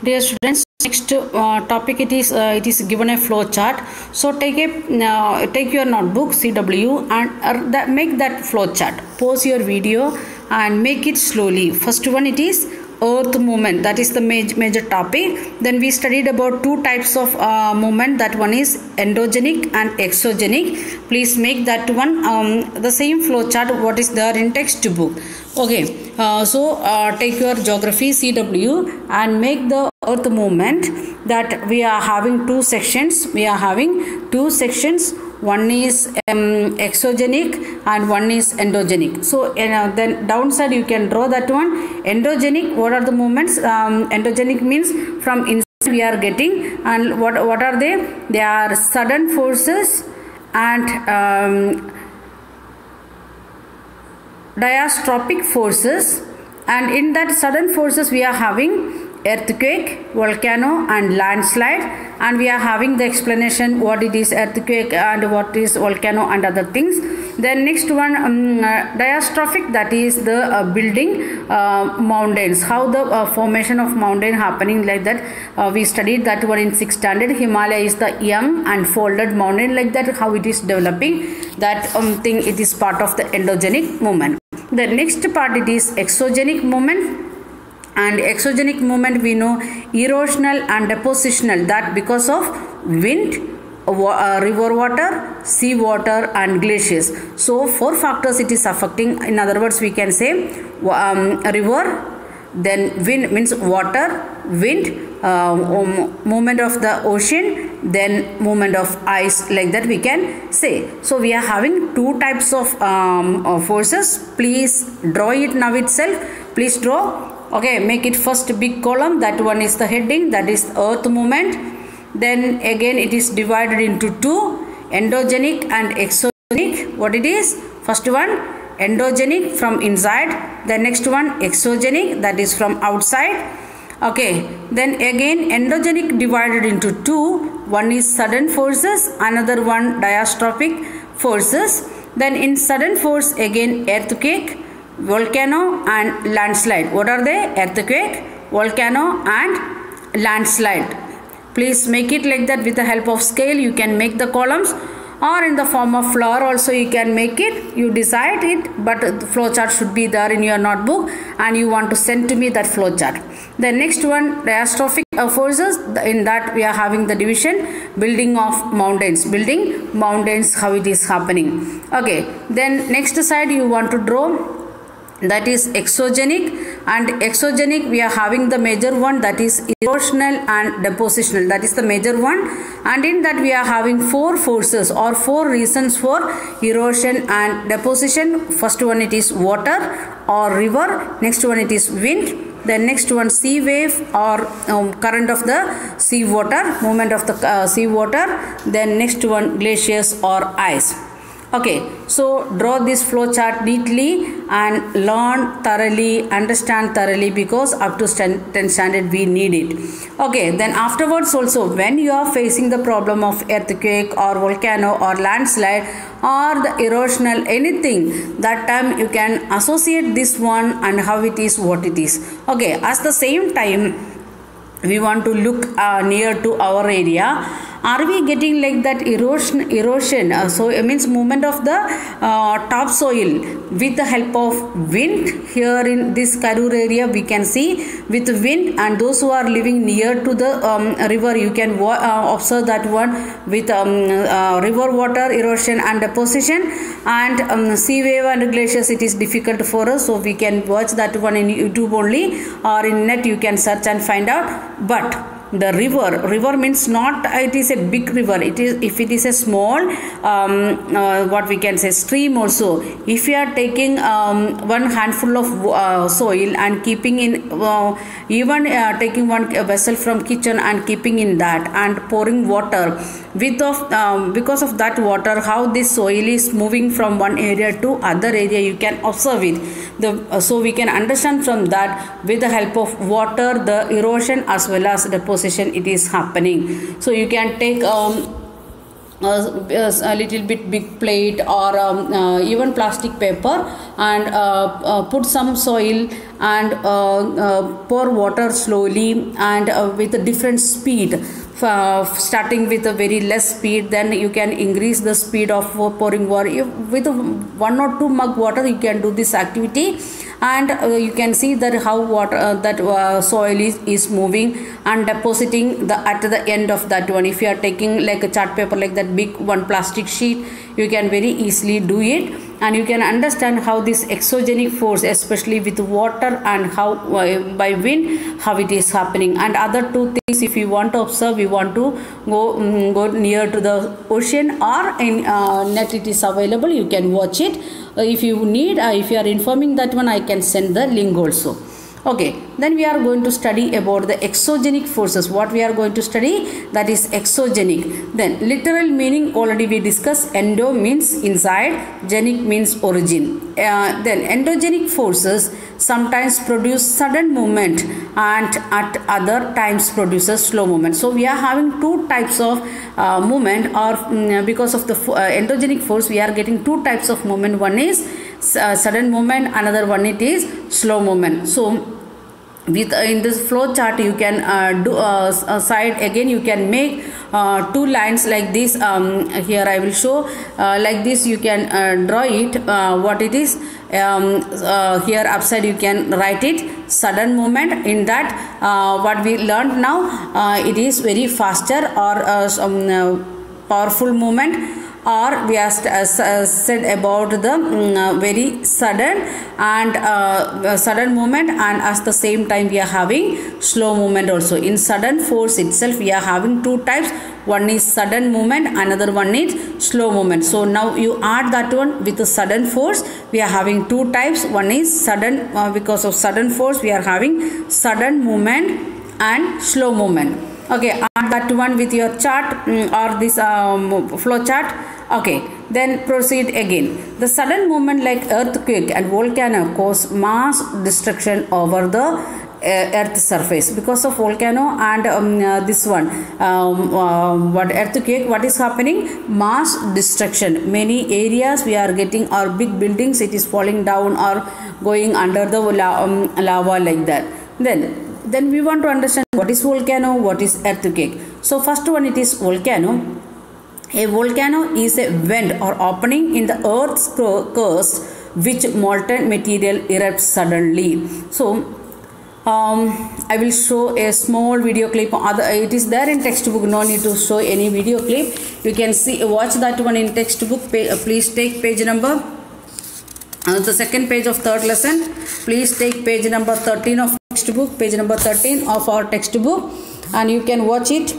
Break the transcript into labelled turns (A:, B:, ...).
A: Dear students, next topic it is given a flow chart. So take your notebook CW and make that flow chart. Pause your video and make it slowly. First one, it is earth movement. That is the major topic. Then we studied about two types of movement. That one is endogenic and exogenic. Please make that one the same flow chart what is there in textbook. Okay, take your geography CW and make the earth movement. That we are having two sections. One is exogenic and one is endogenic. So then downside you can draw that one. Endogenic, what are the movements? Endogenic means from inside we are getting, and what are they? They are sudden forces and diastrophic forces, and in that sudden forces we are having earthquake, volcano and landslide, and we are having the explanation what it is earthquake and what is volcano and other things. Then next one, diastrophic, that is the building mountains, how the formation of mountain happening like that. We studied that one in 6th standard. Himalaya is the young and folded mountain like that, how it is developing. That thing, it is part of the endogenic movement. The next part, it is exogenic movement. And exogenic movement we know erosional and depositional, that because of wind, river water, sea water and glaciers. So 4 factors it is affecting. In other words, we can say river, then wind means water, wind, movement of the ocean, then movement of ice, like that we can say. So we are having two types of forces. Please draw it now itself. Please draw. Okay, make it first big column. That one is the heading, that is earth movement. Then again it is divided into two, endogenic and exogenic. What it is? First one endogenic, from inside. The next one exogenic, that is from outside. Okay, then again endogenic divided into two. One is sudden forces, another one diastrophic forces. Then in sudden force again earthquake, volcano and landslide. What are they? Earthquake, volcano and landslide. Please make it like that with the help of scale. You can make the columns, or in the form of flower also you can make it. You decide it, but the flow chart should be there in your notebook and you want to send to me that flow chart. The next one, diastrophic forces. In that we are having the division, building of mountains, how it is happening. Okay, then next side you want to draw, that is exogenic. And exogenic we are having the major one, that is erosional and depositional, that is the major one. And in that we are having 4 forces or 4 reasons for erosion and deposition. First one, it is water or river. Next one, it is wind. Then next one, sea wave or current of the sea water, movement of the sea water. Then next one, glaciers or ice. Okay, so draw this flow chart neatly and learn thoroughly, understand thoroughly, because up to 10th standard we need it. Okay, then afterwards also, when you are facing the problem of earthquake or volcano or landslide or the erosional anything, that time you can associate this one and how it is, what it is. Okay, at the same time we want to look near to our area. Are we getting like that erosion? So it means movement of the topsoil with the help of wind. Here in this Karur area we can see with wind, and those who are living near to the river, you can observe that one with river water erosion and deposition, and sea wave and glaciers it is difficult for us, so we can watch that one in YouTube only, or in net you can search and find out. But the river means not it is a big river. It is, if it is a small what we can say stream also, if you are taking one handful of soil and keeping in even taking one vessel from kitchen and keeping in that and pouring water with of because of that water, how this soil is moving from one area to other area, you can observe it. So we can understand from that, with the help of water, the erosion as well as deposition it is happening. So you can take a little bit big plate or even plastic paper and put some soil and pour water slowly and with a different speed. Starting with a very less speed, then you can increase the speed of pouring water. With 1 or 2 mug water you can do this activity, and you can see that how water soil is moving and depositing at the end of that one. If you are taking like a chart paper, like that big one plastic sheet, you can very easily do it, and you can understand how this exogenic force, especially with water and how by wind, how it is happening. And other 2 things, if you want to observe, you want to go near to the ocean, or in net it is available, you can watch it. If you need, if you are informing that one, I can send the link also. Okay, then we are going to study about the exogenic forces. What we are going to study, that is exogenic. Then literal meaning already we discussed. Endo means inside, genic means origin. Then endogenic forces sometimes produce sudden movement and at other times produces slow movement. So we are having 2 types of movement, or because of the endogenic force we are getting 2 types of movement. One is sudden movement, another one it is slow movement. So with in this flow chart you can do side again, you can make 2 lines like this. Here I will show like this. You can draw it what it is. Here upside you can write it sudden movement. In that what we learned now, it is very faster or powerful movement, or we are said about the very sudden and sudden movement, and at the same time we are having slow movement also. In sudden force itself we are having 2 types. One is sudden movement, another one is slow movement. So now you add that one with the sudden force, we are having 2 types. One is sudden, because of sudden force we are having sudden movement and slow movement. Okay, add that one with your chart or this flow chart. Okay, then proceed again. The sudden movement like earthquake and volcano cause mass destruction over the earth surface. Because of volcano and this one what earthquake, what is happening? Mass destruction. Many areas we are getting, or big buildings, it is falling down or going under the lava like that. Then we want to understand what is volcano, what is earthquake. So first one, it is volcano. A volcano is a vent or opening in the earth's crust which molten material erupts suddenly. So I will show a small video clip. It is there in textbook, no need to show any video clip. You can see, watch that one in textbook. Please take page number the second page of 3rd lesson. Please take page number 13 of textbook, page number 13 of our textbook, and you can watch it.